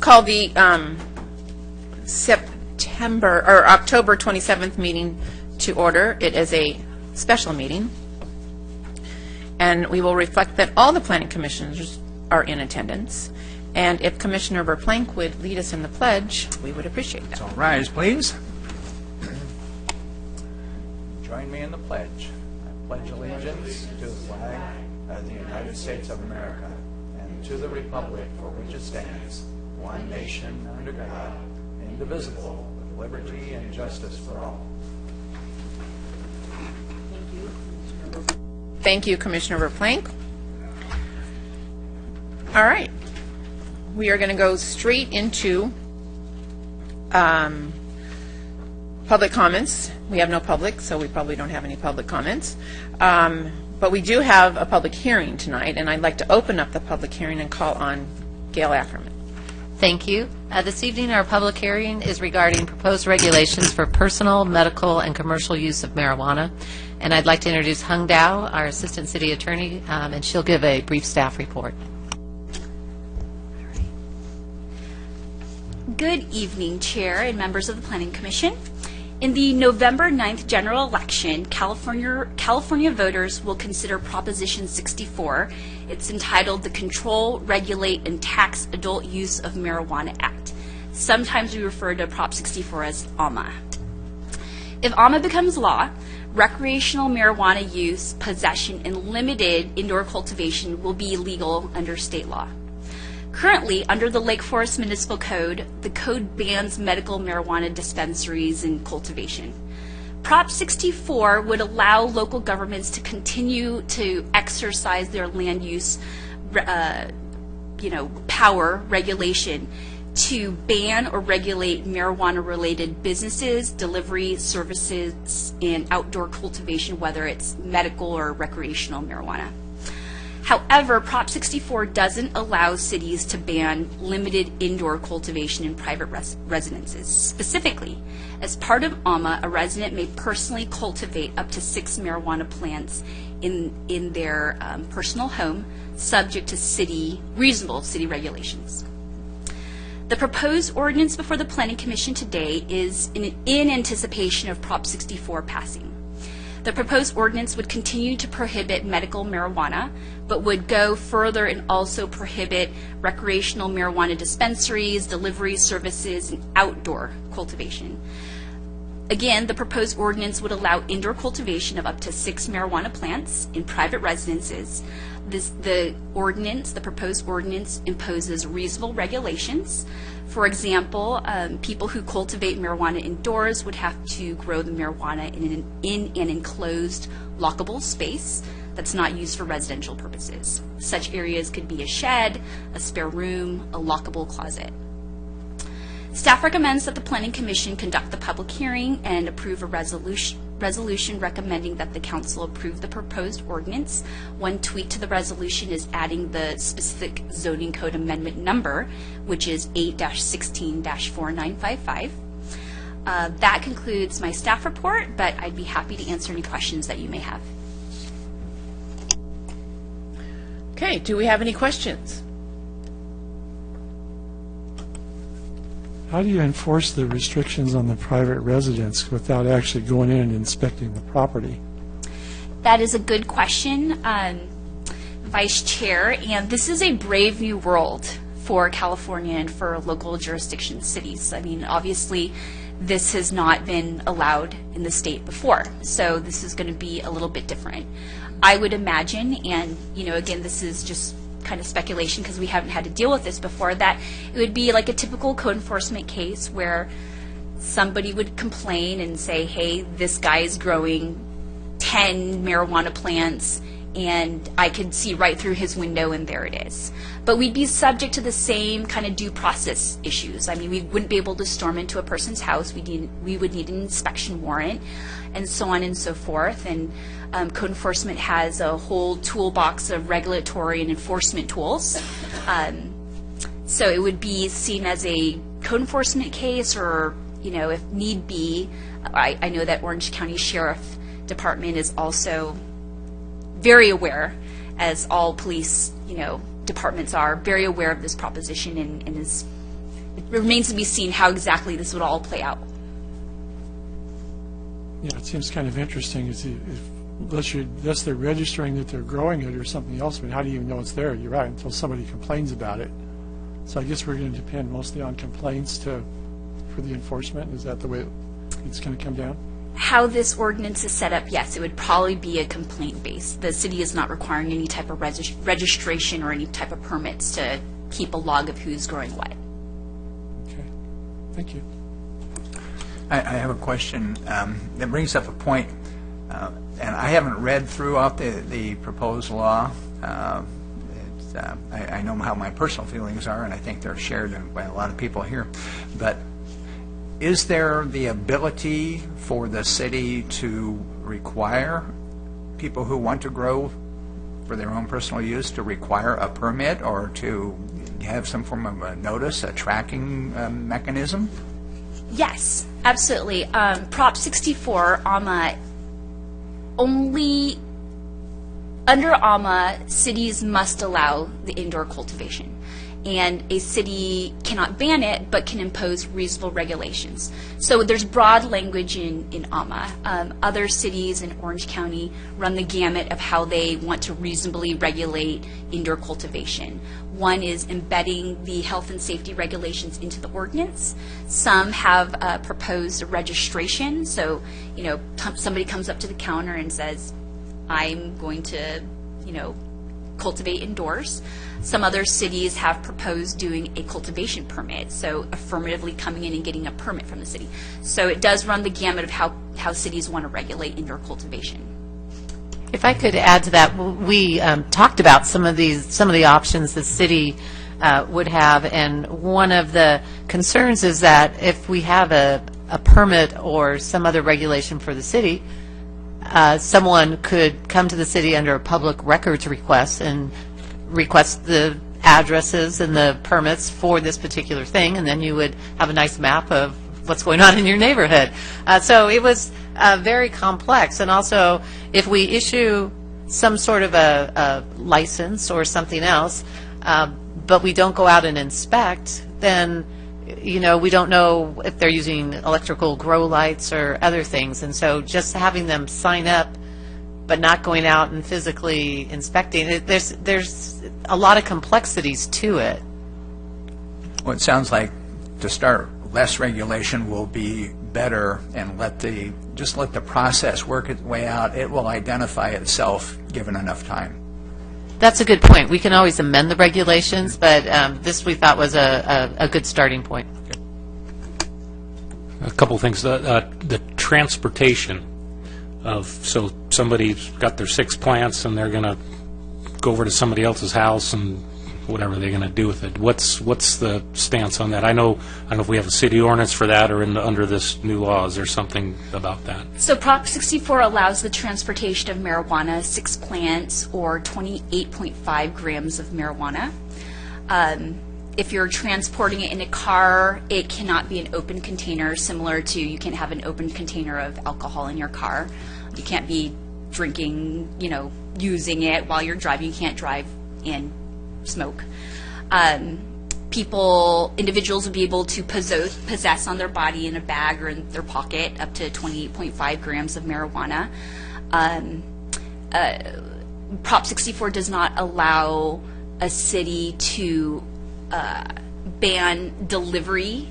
call the October 27th meeting to order. It is a special meeting, and we will reflect that all the planning commissioners are in attendance. And if Commissioner Verplank would lead us in the pledge, we would appreciate that. So rise, please. Join me in the pledge. I pledge allegiance to the flag of the United States of America and to the republic for which it stands, one nation under God, indivisible, with liberty and justice for all. Thank you, Commissioner Verplank. All right. We are going to go straight into public comments. We have no public, so we probably don't have any public comments. But we do have a public hearing tonight, and I'd like to open up the public hearing and call on Gail Ackerman. Thank you. This evening, our public hearing is regarding proposed regulations for personal, medical, and commercial use of marijuana. And I'd like to introduce Hung Dao, our Assistant City Attorney, and she'll give a brief staff report. Good evening, Chair and members of the Planning Commission. In the November 9th general election, California voters will consider Proposition 64. It's entitled the Control, Regulate, and Tax Adult Use of Marijuana Act. Sometimes we refer to Prop 64 as AMA. If AMA becomes law, recreational marijuana use, possession, and limited indoor cultivation will be illegal under state law. Currently, under the Lake Forest Municipal Code, the code bans medical marijuana dispensaries and cultivation. Prop 64 would allow local governments to continue to exercise their land use, power regulation to ban or regulate marijuana-related businesses, delivery services, and outdoor cultivation, whether it's medical or recreational marijuana. However, Prop 64 doesn't allow cities to ban limited indoor cultivation in private residences. Specifically, as part of AMA, a resident may personally cultivate up to 6 marijuana plants in their personal home, subject to reasonable city regulations. The proposed ordinance before the Planning Commission today is in anticipation of Prop 64 passing. The proposed ordinance would continue to prohibit medical marijuana, but would go further and also prohibit recreational marijuana dispensaries, delivery services, and outdoor cultivation. Again, the proposed ordinance would allow indoor cultivation of up to 6 marijuana plants in private residences. The proposed ordinance imposes reasonable regulations. For example, people who cultivate marijuana indoors would have to grow the marijuana in an enclosed, lockable space that's not used for residential purposes. Such areas could be a shed, a spare room, a lockable closet. Staff recommends that the Planning Commission conduct the public hearing and approve a resolution recommending that the Council approve the proposed ordinance. One tweak to the resolution is adding the specific zoning code amendment number, which is 8-16-4955. That concludes my staff report, but I'd be happy to answer any questions that you may have. Okay, do we have any questions? How do you enforce the restrictions on the private residence without actually going in and inspecting the property? That is a good question, Vice Chair, and this is a brave new world for California and for local jurisdiction cities. I mean, obviously, this has not been allowed in the state before, so this is going to be a little bit different. I would imagine, and again, this is just kind of speculation because we haven't had to deal with this before, that it would be like a typical code enforcement case where somebody would complain and say, hey, this guy is growing 10 marijuana plants and I could see right through his window and there it is. But we'd be subject to the same kind of due process issues. I mean, we wouldn't be able to storm into a person's house. We would need an inspection warrant and so on and so forth. And code enforcement has a whole toolbox of regulatory and enforcement tools. So it would be seen as a code enforcement case, or, if need be, I know that Orange County Sheriff Department is also very aware, as all police, departments are, very aware of this proposition and is it remains to be seen how exactly this would all play out. Yeah, it seems kind of interesting, unless they're registering that they're growing it or something else, I mean, how do you even know it's there? You're right, until somebody complains about it. So I guess we're going to depend mostly on complaints for the enforcement. Is that the way it's going to come down? How this ordinance is set up, yes, it would probably be a complaint base. The city is not requiring any type of registration or any type of permits to keep a log of who's growing what. Okay, thank you. I have a question that brings up a point, and I haven't read throughout the proposed law. I know how my personal feelings are, and I think they're shared by a lot of people here. But is there the ability for the city to require people who want to grow for their own personal use to require a permit or to have some form of a notice, a tracking mechanism? Yes, absolutely. Prop 64, AMA, only under AMA, cities must allow the indoor cultivation. And a city cannot ban it, but can impose reasonable regulations. So there's broad language in AMA. Other cities in Orange County run the gamut of how they want to reasonably regulate indoor cultivation. One is embedding the health and safety regulations into the ordinance. Some have proposed a registration. So, somebody comes up to the counter and says, I'm going to, cultivate indoors. Some other cities have proposed doing a cultivation permit, so affirmatively coming in and getting a permit from the city. So it does run the gamut of how cities want to regulate indoor cultivation. If I could add to that, we talked about some of the options the city would have, and one of the concerns is that if we have a permit or some other regulation for the city, someone could come to the city under a public records request and request the addresses and the permits for this particular thing, and then you would have a nice map of what's going on in your neighborhood. So it was very complex. And also, if we issue some sort of a license or something else, but we don't go out and inspect, then we don't know if they're using electrical grow lights or other things. And so just having them sign up but not going out and physically inspecting, there's a lot of complexities to it. Well, it sounds like to start, less regulation will be better, and let the process work its way out. It will identify itself given enough time. That's a good point. We can always amend the regulations, but this we thought was a good starting point. A couple things. The transportation of, so somebody's got their 6 plants and they're going to go over to somebody else's house and whatever they're going to do with it. What's the stance on that? I don't know if we have a city ordinance for that or under this new law. Is there something about that? So Prop 64 allows the transportation of marijuana, 6 plants or 28.5 grams of marijuana. If you're transporting it in a car, it cannot be an open container, similar to you can't have an open container of alcohol in your car. You can't be drinking, using it while you're driving. You can't drive and smoke. Individuals would be able to possess on their body, in a bag or in their pocket, up to 28.5 grams of marijuana. Prop 64 does not allow a city to ban delivery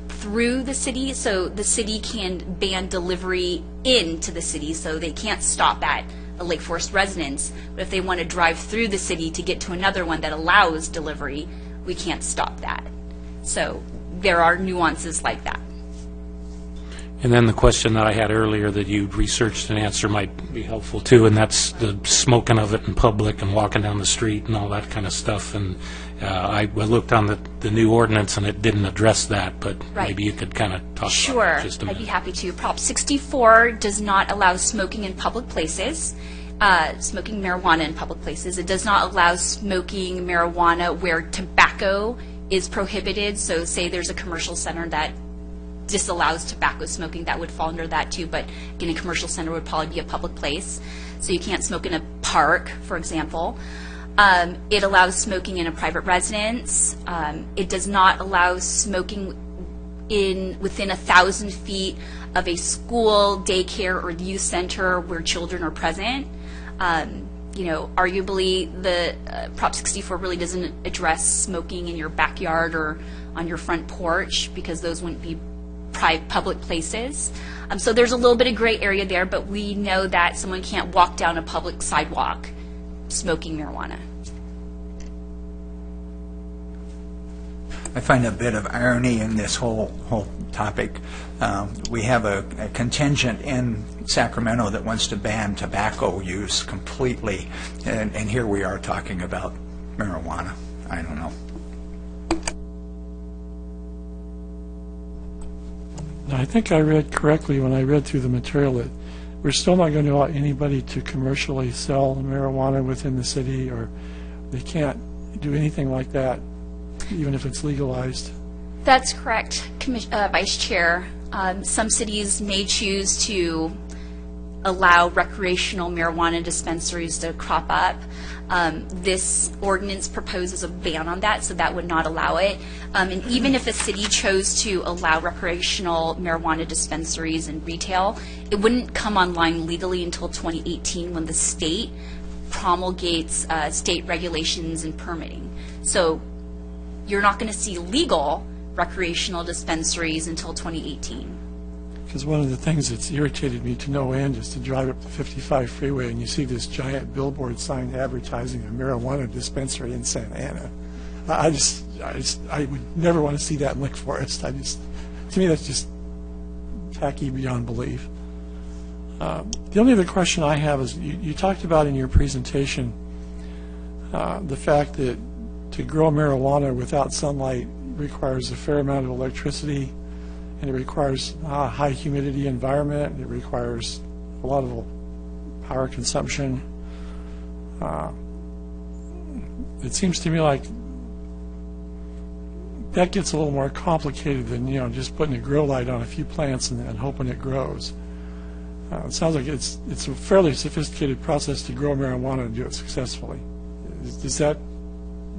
through the city, so the city can ban delivery into the city, so they can't stop at a Lake Forest residence. But if they want to drive through the city to get to another one that allows delivery, we can't stop that. So there are nuances like that. And then the question that I had earlier that you researched and answer might be helpful too, and that's the smoking of it in public and walking down the street and all that kind of stuff. And I looked on the new ordinance and it didn't address that, but Right. maybe you could kind of talk Sure, about it just a I'd minute. be happy to. Prop 64 does not allow smoking in public places, smoking marijuana in public places. It does not allow smoking marijuana where tobacco is prohibited. So say there's a commercial center that disallows tobacco smoking, that would fall under that too, but again, a commercial center would probably be a public place. So you can't smoke in a park, for example. It allows smoking in a private residence. It does not allow smoking within 1,000 feet of a school, daycare, or youth center where children are present. Arguably, the Prop 64 really doesn't address smoking in your backyard or on your front porch, because those wouldn't be public places. So there's a little bit of gray area there, but we know that someone can't walk down a public sidewalk smoking marijuana. I find a bit of irony in this whole topic. We have a contingent in Sacramento that wants to ban tobacco use completely, and here we are talking about marijuana. I don't know. Now, I think I read correctly when I read through the material that we're still not going to allow anybody to commercially sell marijuana within the city, or they can't do anything like that, even if it's legalized. That's correct, Vice Chair. Some cities may choose to allow recreational marijuana dispensaries to crop up. This ordinance proposes a ban on that, so that would not allow it. And even if a city chose to allow recreational marijuana dispensaries and retail, it wouldn't come online legally until 2018, when the state promulgates state regulations and permitting. So you're not going to see legal recreational dispensaries until 2018. Because one of the things that's irritated me to no end is to drive up the 55 freeway and you see this giant billboard sign advertising a marijuana dispensary in Santa Ana. I would never want to see that in Lake Forest. To me, that's just tacky beyond belief. The only other question I have is, you talked about in your presentation the fact that to grow marijuana without sunlight requires a fair amount of electricity, and it requires a high humidity environment, and it requires a lot of power consumption. It seems to me like that gets a little more complicated than just putting a grow light on a few plants and hoping it grows. It sounds like it's a fairly sophisticated process to grow marijuana and do it successfully. Is that,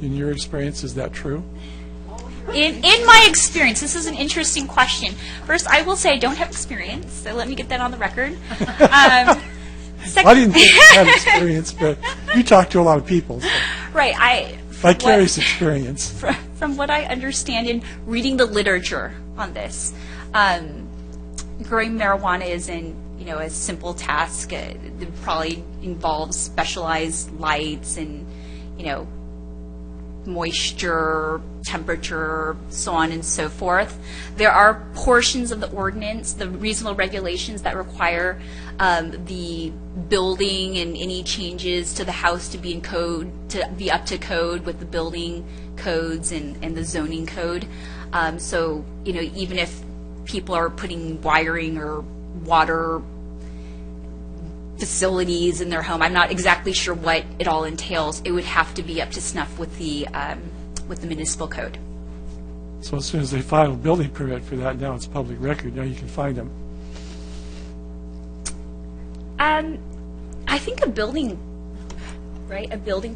in your experience, is that true? In my experience, this is an interesting question. First, I will say I don't have experience, so let me get that on the record. I didn't think you had experience, but you talk to a lot of people. So. Right. Vicarious experience. From what I understand in reading the literature on this, growing marijuana isn't a simple task. It probably involves specialized lights and moisture, temperature, so on and so forth. There are portions of the ordinance, the reasonable regulations, that require the building and any changes to the house to be up to code with the building codes and the zoning code. So even if people are putting wiring or water facilities in their home, I'm not exactly sure what it all entails. It would have to be up to snuff with the municipal code. So as soon as they file a building permit for that, now it's public record. Now you can find them. I think a building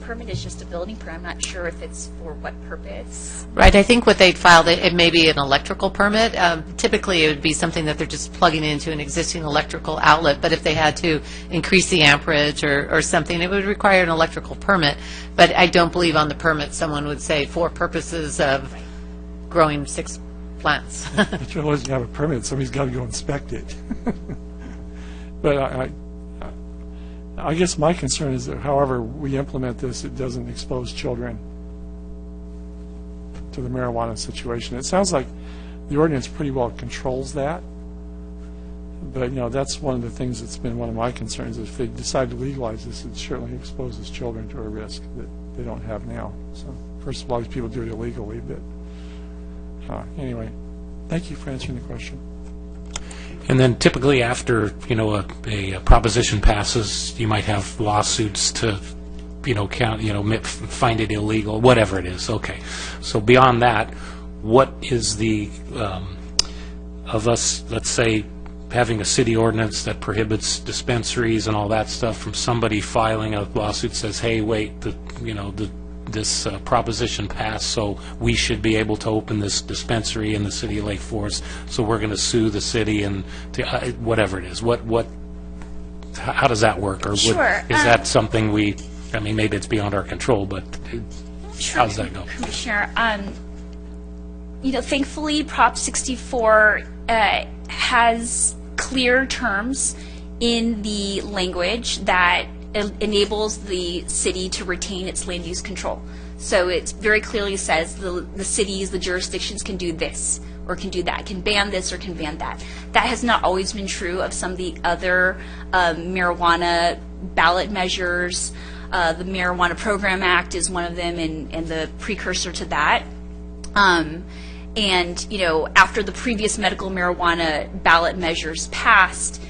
permit is just a building permit. I'm not sure if it's for what purpose. Right, I think what they'd filed, it may be an electrical permit. Typically, it would be something that they're just plugging into an existing electrical outlet, but if they had to increase the amperage or something, it would require an electrical permit. But I don't believe on the permit someone would say for purposes of growing 6 plants. But you always have a permit, somebody's got to go inspect it. But I guess my concern is that however we implement this, it doesn't expose children to the marijuana situation. It sounds like the ordinance pretty well controls that, but that's one of the things that's been one of my concerns. If they decide to legalize this, it certainly exposes children to a risk that they don't have now. So first of all, these people do it illegally, but anyway, thank you for answering the question. And then typically after, a proposition passes, you might have lawsuits to, find it illegal, whatever it is. Okay. So beyond that, what is the, of us, let's say, having a city ordinance that prohibits dispensaries and all that stuff from somebody filing a lawsuit that says, hey, wait, this proposition passed, so we should be able to open this dispensary in the city of Lake Forest, so we're going to sue the city and whatever it is. How does that work? Or Sure. Is that something maybe it's beyond our control, but Sure, how does that go? Commissioner, thankfully, Prop 64 has clear terms in the language that enables the city to retain its land use control. So it very clearly says the cities, the jurisdictions can do this or can do that, can ban this or can ban that. That has not always been true of some of the other marijuana ballot measures. The Marijuana Program Act is one of them and the precursor to that. After the previous medical marijuana ballot measures passed,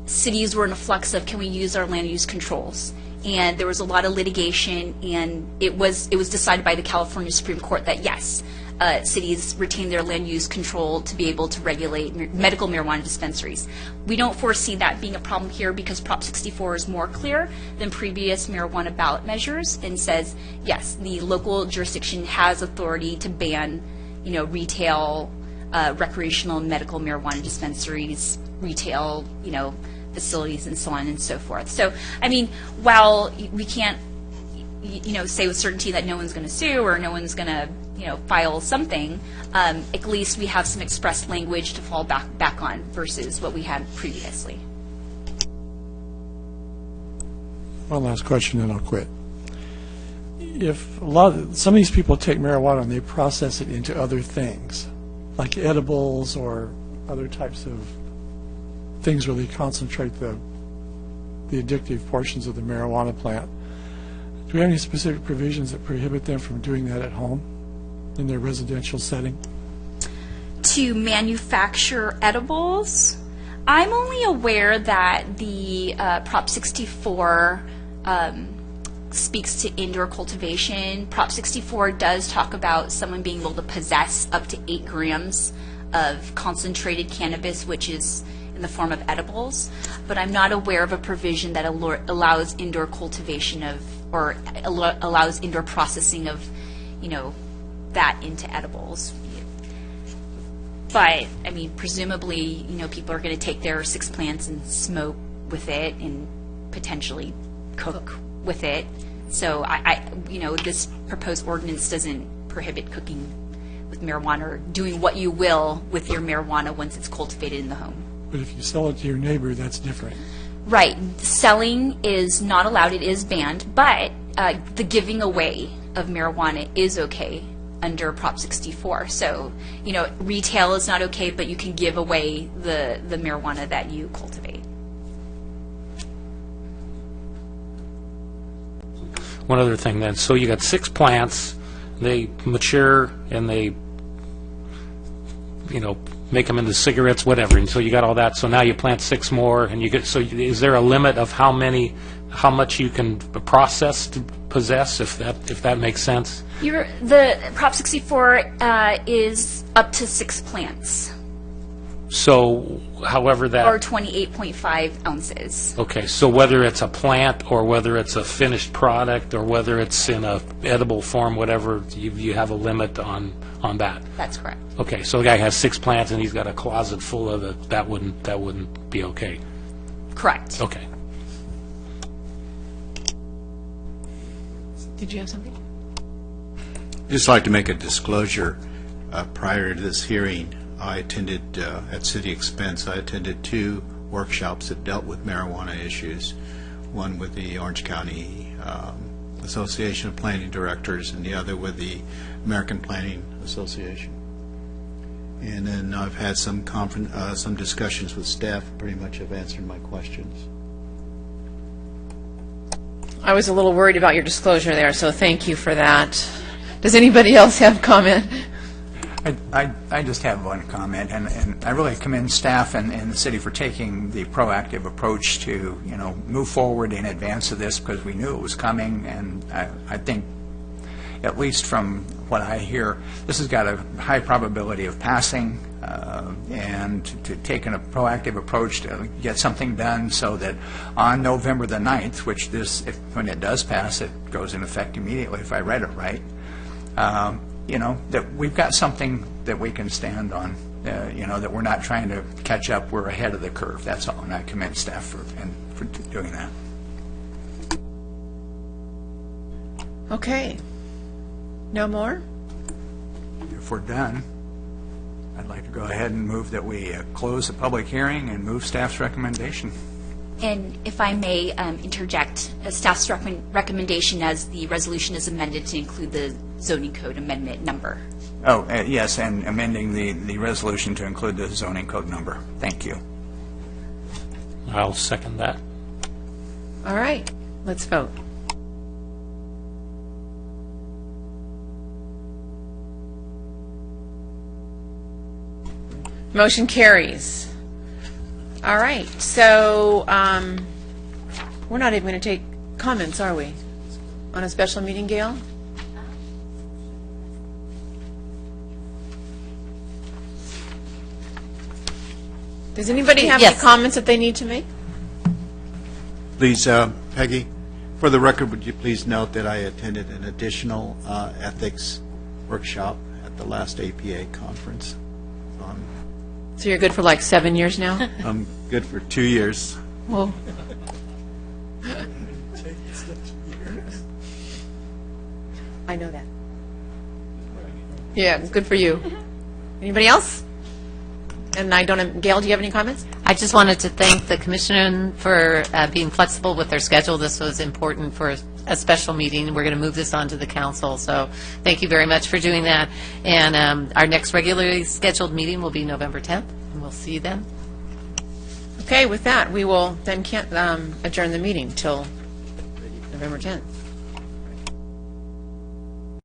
cities were in a flux of, can we use our land use controls? And there was a lot of litigation, and it was decided by the California Supreme Court that yes, cities retain their land use control to be able to regulate medical marijuana dispensaries. We don't foresee that being a problem here because Prop 64 is more clear than previous marijuana ballot measures and says, yes, the local jurisdiction has authority to ban, retail, recreational and medical marijuana dispensaries, retail, facilities and so on and so forth. So, while we can't, say with certainty that no one's going to sue or no one's going to, file something, at least we have some express language to fall back on versus what we had previously. One last question, and I'll quit. If some of these people take marijuana and they process it into other things, like edibles or other types of things where they concentrate the addictive portions of the marijuana plant. Do we have any specific provisions that prohibit them from doing that at home in their residential setting? To manufacture edibles, I'm only aware that the Prop 64 speaks to indoor cultivation. Prop 64 does talk about someone being able to possess up to 8 grams of concentrated cannabis, which is in the form of edibles, but I'm not aware of a provision that allows indoor cultivation or allows indoor processing of, that into edibles. But, presumably, people are going to take their 6 plants and smoke with it and potentially cook with it. So, this proposed ordinance doesn't prohibit cooking with marijuana or doing what you will with your marijuana once it's cultivated in the home. But if you sell it to your neighbor, that's different. Right. Selling is not allowed. It is banned. But the giving away of marijuana is okay under Prop 64. So, retail is not okay, but you can give away the marijuana that you cultivate. One other thing then, so you got 6 plants, they mature and they, make them into cigarettes, whatever, and so you got all that, so now you plant 6 more, and is there a limit of how much you can process to possess, if that makes sense? The Prop 64 is up to 6 plants. So, however that... Or 28.5 ounces. Okay, so whether it's a plant or whether it's a finished product or whether it's in a edible form, whatever, you have a limit on that. That's correct. Okay, so the guy has 6 plants and he's got a closet full of it. That wouldn't be okay. Correct. Okay. Did you have something? I'd just like to make a disclosure. Prior to this hearing, I attended, at city expense, I attended 2 workshops that dealt with marijuana issues, one with the Orange County Association of Planning Directors and the other with the American Planning Association. And then I've had some discussions with staff, pretty much have answered my questions. I was a little worried about your disclosure there, so thank you for that. Does anybody else have comment? I just have one comment, and I really commend staff and the city for taking the proactive approach to, move forward in advance of this because we knew it was coming, and I think, at least from what I hear, this has got a high probability of passing, and to take a proactive approach to get something done so that on November the 9th, which when it does pass, it goes in effect immediately if I read it right, that we've got something that we can stand on, that we're not trying to catch up, we're ahead of the curve, that's all, and I commend staff for doing that. Okay. No more? If we're done, I'd like to go ahead and move that we close the public hearing and move staff's recommendation. And if I may interject, staff's recommendation as the resolution is amended to include the zoning code amendment number. Oh, yes, and amending the resolution to include the zoning code number. Thank you. I'll second that. All right, let's vote. Motion carries. All right, so we're not even going to take comments, are we, on a special meeting, Gail? Does anybody have any Yes. comments that they need to make? Please, Peggy, for the record, would you please note that I attended an additional ethics workshop at the last APA conference. So you're good for like 7 years now? I'm good for 2 years. Well, I know that. Yeah, good for you. Anybody else? And Gail, do you have any comments? I just wanted to thank the commission for being flexible with their schedule. This was important for a special meeting. We're going to move this on to the council, so thank you very much for doing that. And our next regularly scheduled meeting will be November 10th, and we'll see you then. Okay, with that, we will then adjourn the meeting till November 10th.